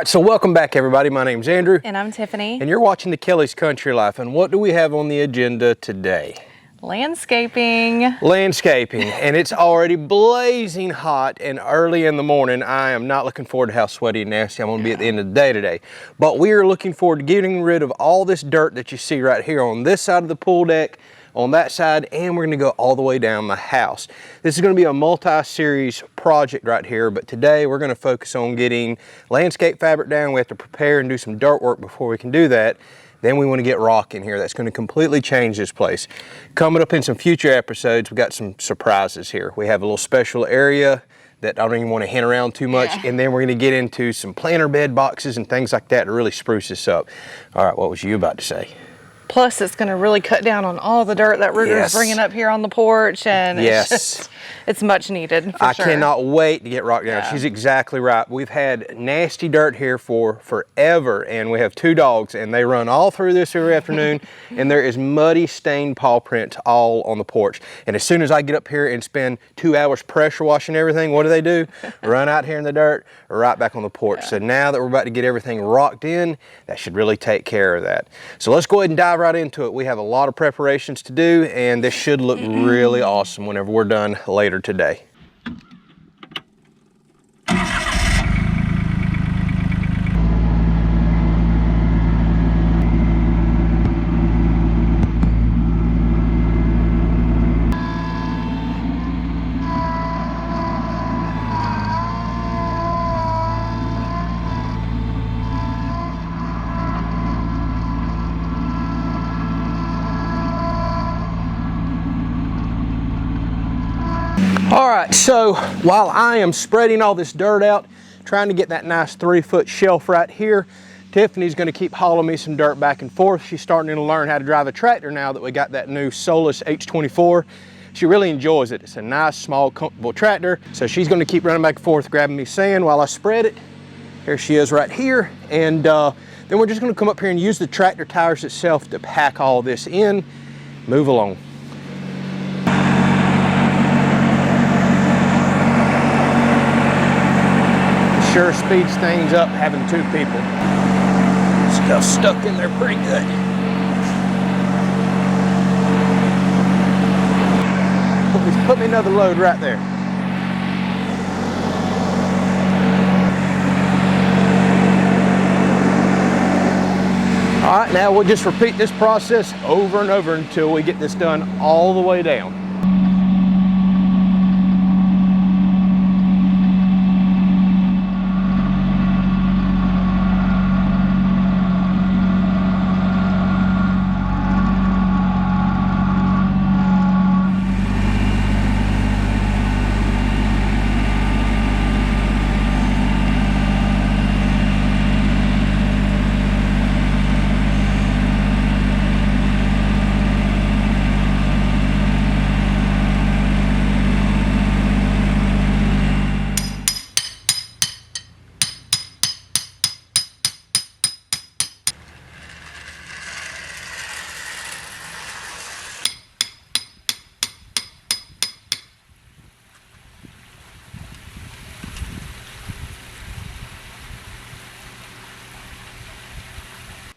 right, so welcome back everybody. My name's Andrew. And I'm Tiffany. And you're watching the Kelley's Country Life. And what do we have on the agenda today? Landscaping. Landscaping. And it's already blazing hot and early in the morning. I am not looking forward to how sweaty and nasty I'm going to be at the end of the day today. But we are looking forward to getting rid of all this dirt that you see right here on this side of the pool deck, on that side, and we're gonna go all the way down the house. This is gonna be a multi-series project right here, but today we're gonna focus on getting landscape fabric down. We have to prepare and do some dirt work before we can do that. Then we wanna get rock in here. That's gonna completely change this place. Coming up in some future episodes, we got some surprises here. We have a little special area that I don't even wanna hint around too much, and then we're gonna get into some planter bed boxes and things like that to really spruce this up. All right, what was you about to say? Plus, it's going to really cut down on all the dirt that Ruger's bringing up here on the porch, and it's much needed for sure. I cannot wait to get rock down. She's exactly right. We've had nasty dirt here for forever, and we have 2 dogs, and they run all through this every afternoon, and there is muddy, stained paw prints all on the porch. And as soon as I get up here and spend 2 hours pressure washing everything, what do? Run out here in the dirt, right back on the porch. So now that we're about to get everything rocked in, that should really take care of that. So let's go ahead and dive right into it. We have a lot of preparations to do, and this should look really awesome whenever we're done later today. All right, so while I am spreading all this dirt out, trying to get that nice 3-foot shelf right here, Tiffany's gonna keep hauling me some dirt back and forth. She's starting to learn how to drive a tractor now that we got that new Solus H24. She really enjoys it. It's a nice, small, comfortable tractor. So she's gonna keep running back and forth, grabbing me sand while I spread it. Here she is right here. And then we're just gonna come up here and use the tractor tires itself to pack all this in, move along. Sure speeds things up having 2 people. Stuff stuck in there pretty good. Put me another load right there. All right, now we'll just repeat this process over and over until we get this done all the way down.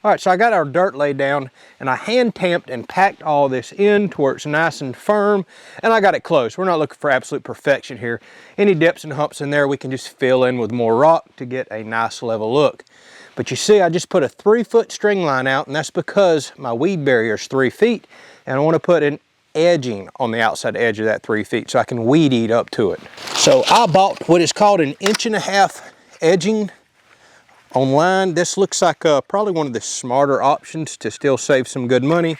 All right, so I got our dirt laid down, and I hand tamped and packed all this in to where it's nice and firm, and I got it close. We're not looking for absolute perfection here. Any dips and humps in there, we can just fill in with more rock to get a nice level look. But you see, I just put a 3-foot string line out, and that's because my weed barrier is 3 feet, and I want to put an edging on the outside edge of that 3 feet so I can weed eat up to it. So I bought what is called an 1.5 inch edging online. This looks like probably one of the smarter options to still save some good money.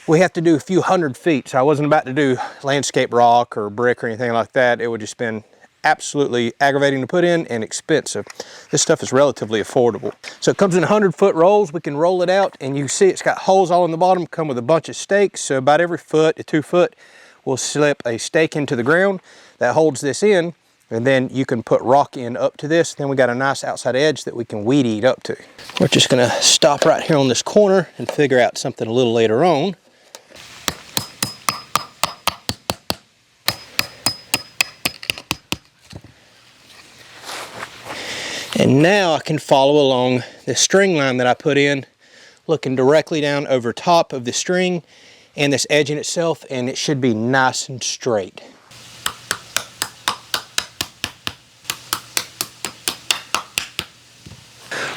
We have to do a few 100 feet, so I wasn't about to do landscape rock or brick or anything like that. It would just been absolutely aggravating to put in and expensive. This stuff is relatively affordable. So it comes in 100-foot rolls. We can roll it out, and you see it's got holes all in the bottom, come with a bunch of stakes. So about every foot to 2 foot, we'll slip a stake into the ground that holds this in. And then you can put rock in up to this. Then we got a nice outside edge that we can weed eat up to. We're just gonna stop right here on this corner and figure out something a little later on. And now I can follow along the string line that I put in, looking directly down over top of the string and this edging itself, and it should be nice and straight.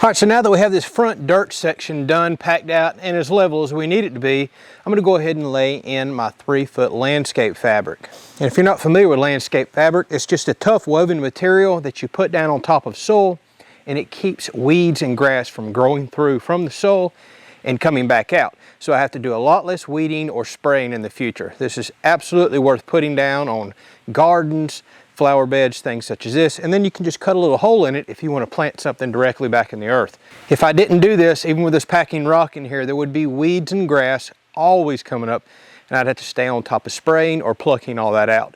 All right, so now that we have this front dirt section done, packed out, and as level as we need it to be, I'm gonna go ahead and lay in my 3-foot landscape fabric. And if you're not familiar with landscape fabric, it's just a tough woven material that you put down on top of soil, and it keeps weeds and grass from growing through from the soil and coming back out. So I have to do a lot less weeding or spraying in the future. This is absolutely worth putting down on gardens, flower beds, things such as this, and then you can just cut a little hole in it if you want to plant something directly back in the earth. If I didn't do this, even with this packing rock in here, there would be weeds and grass always coming up, and I'd have to stay on top of spraying or plucking all that out.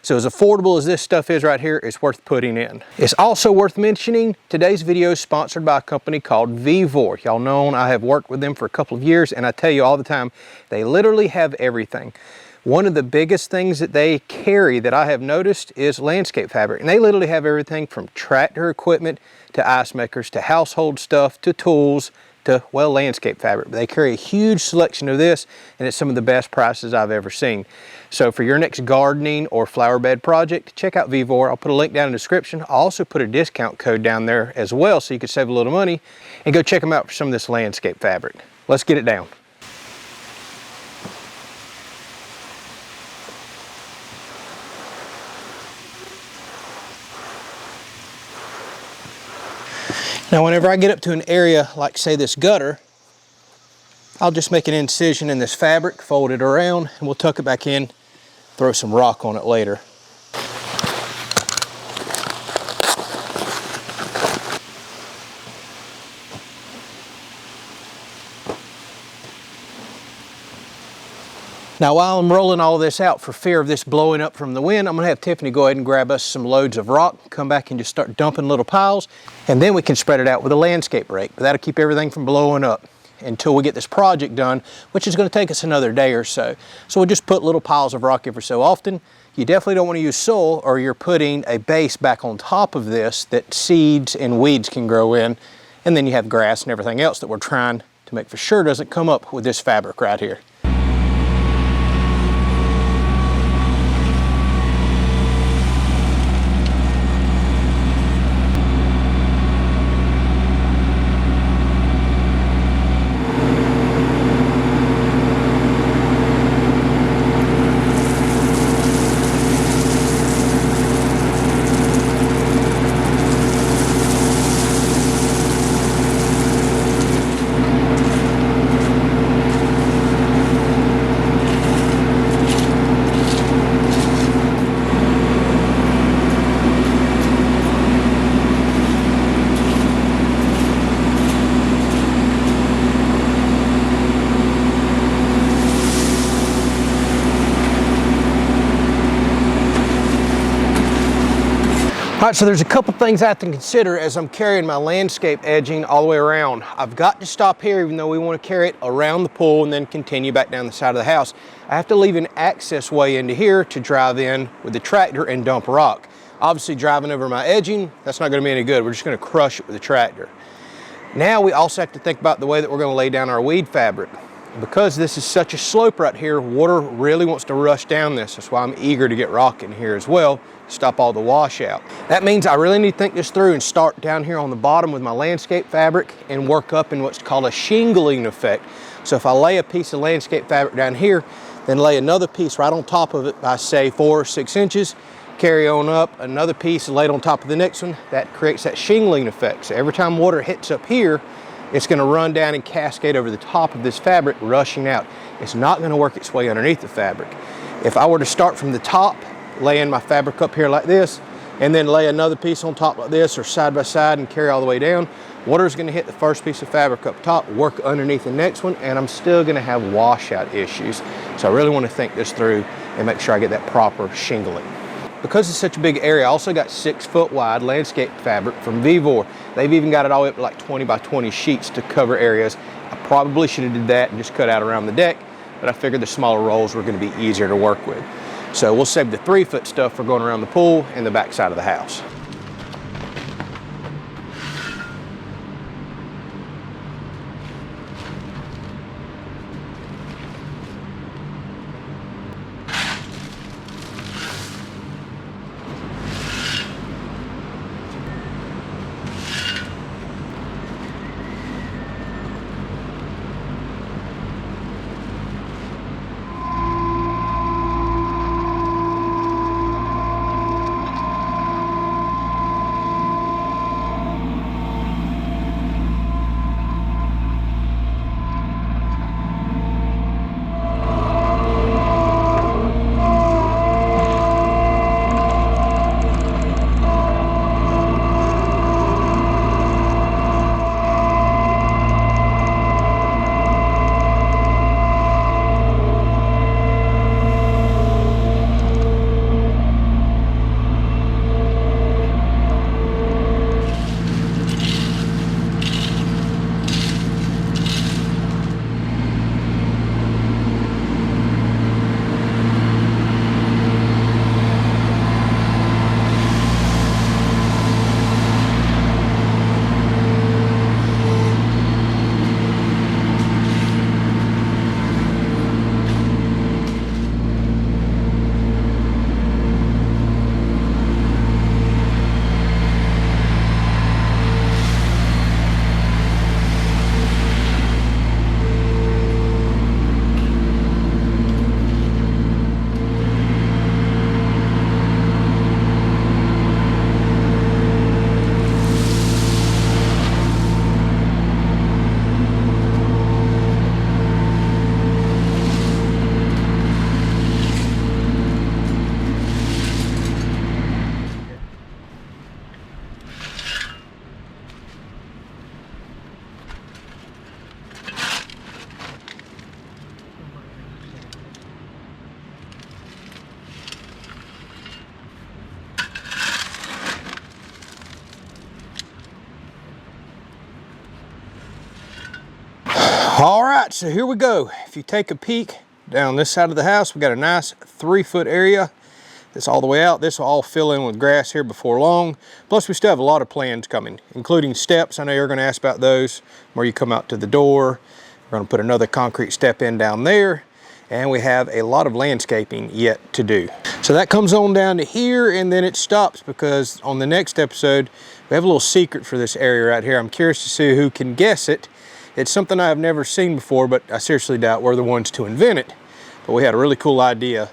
So as affordable as this stuff is right here, it's worth putting in. It's also worth mentioning, today's video is sponsored by a company called Vevor. Y'all know I have worked with them for a couple of years, and I tell you all the time, they literally have everything. One of the biggest things that they carry that I have noticed is landscape fabric. And they literally have everything from tractor equipment to ice makers to household stuff to tools to, well, landscape fabric. They carry a huge selection of this, and it's some of the best prices I've ever seen. So for your next gardening or flower bed project, check out Vevor. I'll put a link down in the description. I'll also put a discount code down there as well so you can save a little money, and go check them out for some of this landscape fabric. Let's get it down. Now whenever I get up to an area like, say, this gutter, I'll just make an incision in this fabric, fold it around, and we'll tuck it back in, throw some rock on it later. Now while I'm rolling all this out for fear of this blowing up from the wind, I'm gonna have Tiffany go ahead and grab us some loads of rock, come back and just start dumping little piles, and then we can spread it out with a landscape rake. But that'll keep everything from blowing up until we get this project done, which is gonna take us another day or so. So we'll just put little piles of rock every so often. You definitely don't wanna use soil, or you're putting a base back on top of this that seeds and weeds can grow in, and then you have grass and everything else that we're trying to make for sure doesn't come up with this fabric right here. All right, so there's a couple things I have to consider as I'm carrying my landscape edging all the way around. I've got to stop here, even though we want to carry it around the pool and then continue back down the side of the house. I have to leave an access way into here to drive in with the tractor and dump rock. Obviously driving over my edging, that's not going to be any good. We're just going to crush it with the tractor. Now we also have to think about the way that we're going to lay down our weed fabric. Because this is such a slope right here, water really wants to rush down this. That's why I'm eager to get rock in here as well, stop all the washout. That means I really need to think this through and start down here on the bottom with my landscape fabric and work up in what's called a shingling effect. So if I lay a piece of landscape fabric down here, then lay another piece right on top of it by, say, 4 or 6 inches, carry on up, another piece laid on top of the next one, that creates that shingling effect. So every time water hits up here, it's going to run down and cascade over the top of this fabric, rushing out. It's not going to work its way underneath the fabric. If I were to start from the top, laying my fabric up here like this, and then lay another piece on top like this, or side by side, and carry all the way down, water is going to hit the first piece of fabric up top, work underneath the next one, and I'm still going to have washout issues. So I really want to think this through and make sure I get that proper shingling. Because it's such a big area, I also got 6 foot wide landscape fabric from Vevor. They've even got it all the way up to like 20 by 20 sheets to cover areas. I probably should have did that and just cut out around the deck, but I figured the smaller rolls were going to be easier to work with. So we'll save the 3 foot stuff for going around the pool and the back side of the house. right, so here we go. If you take a peek down this side of the house, we got a nice 3-foot area that's all the way out. This will all fill in with grass here before long. Plus we still have a lot of plans coming, including steps. I know you're gonna ask about those, where you come out to the door. We're gonna put another concrete step in down there, and we have a lot of landscaping yet to do. So that comes on down to here, and then it stops, because on the next episode, we have a little secret for this area right here. I'm curious to see who can guess it. It's something I've never seen before, but I seriously doubt we're the ones to invent it. But we had a really cool idea,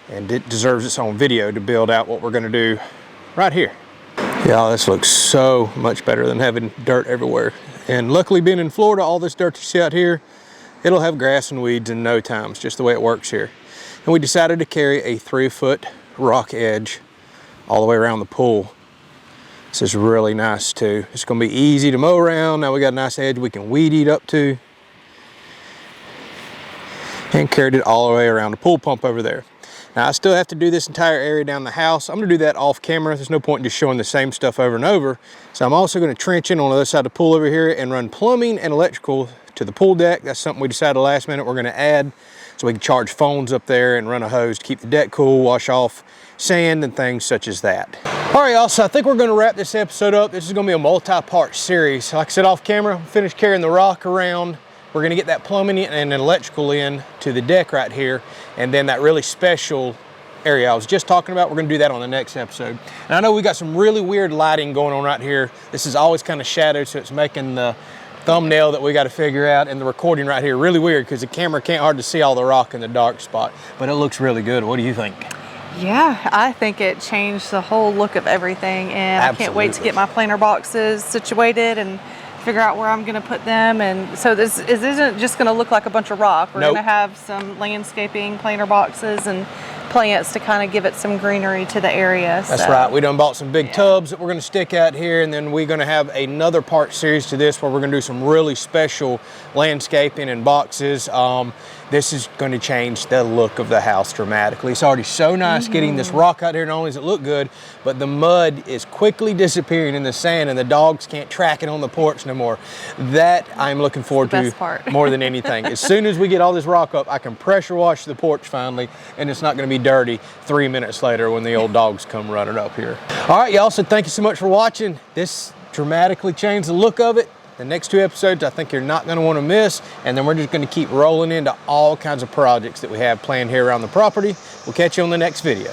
and it deserves its own video to build out what we're gonna do right here. Yeah, this looks so much better than having dirt everywhere. And luckily, being in Florida, all this dirt you see out here, it'll have grass and weeds in no time. It's just the way it works here. And we decided to carry a 3-foot rock edge all the way around the pool. This is really nice too. It's gonna be easy to mow around. Now we got a nice edge we can weed eat up to. And carried it all the way around the pool pump over there. Now I still have to do this entire area down the house. I'm gonna do that off camera. There's no point in just showing the same stuff over and over. So I'm also gonna trench in on the other side of the pool over here and run plumbing and electrical to the pool deck. That's something we decided last minute we're gonna add, so we can charge phones up there and run a hose to keep the deck cool, wash off sand and things such as that. All right, y'all, so I think we're gonna wrap this episode up. This is gonna be a multi-part series. Like I said, off camera, finish carrying the rock around. We're gonna get that plumbing and electrical in to the deck right here, and then that really special area I was just talking about, we're gonna do that on the next episode. And I know we got some really weird lighting going on right here. This is always kind of shadowed, so it's making the thumbnail that we got to figure out, and the recording right here really weird because the camera can't hardly see all the rock in the dark spot, but it looks really good. What do you think? Yeah, I think it changed the whole look of everything, and I can't wait to get my planter boxes situated and figure out where I'm going to put them. And so this isn't just going to look like a bunch of rock. We're going to have some landscaping, planter boxes, and plants to kind of give it some greenery to the area. That's right. We done bought some big tubs that we're going to stick out here, and then we're going to have another part series to this where we're going to do some really special landscaping and boxes. This is going to change the look of the house dramatically. It's already so nice getting this rock out here. Not only does it look good, but the mud is quickly disappearing in the sand, and the dogs can't track it on the porch no more. That I'm looking forward to more than anything. As soon as we get all this rock up, I can pressure wash the porch finally, and it's not going to be dirty 3 minutes later when the old dogs come running up here. All right, y'all, so thank you so much for watching. This dramatically changed the look of it. The next 2 episodes I think you're not going to want to miss, and then we're just going to keep rolling into all kinds of projects that we have planned here around the property. We'll catch you on the next video.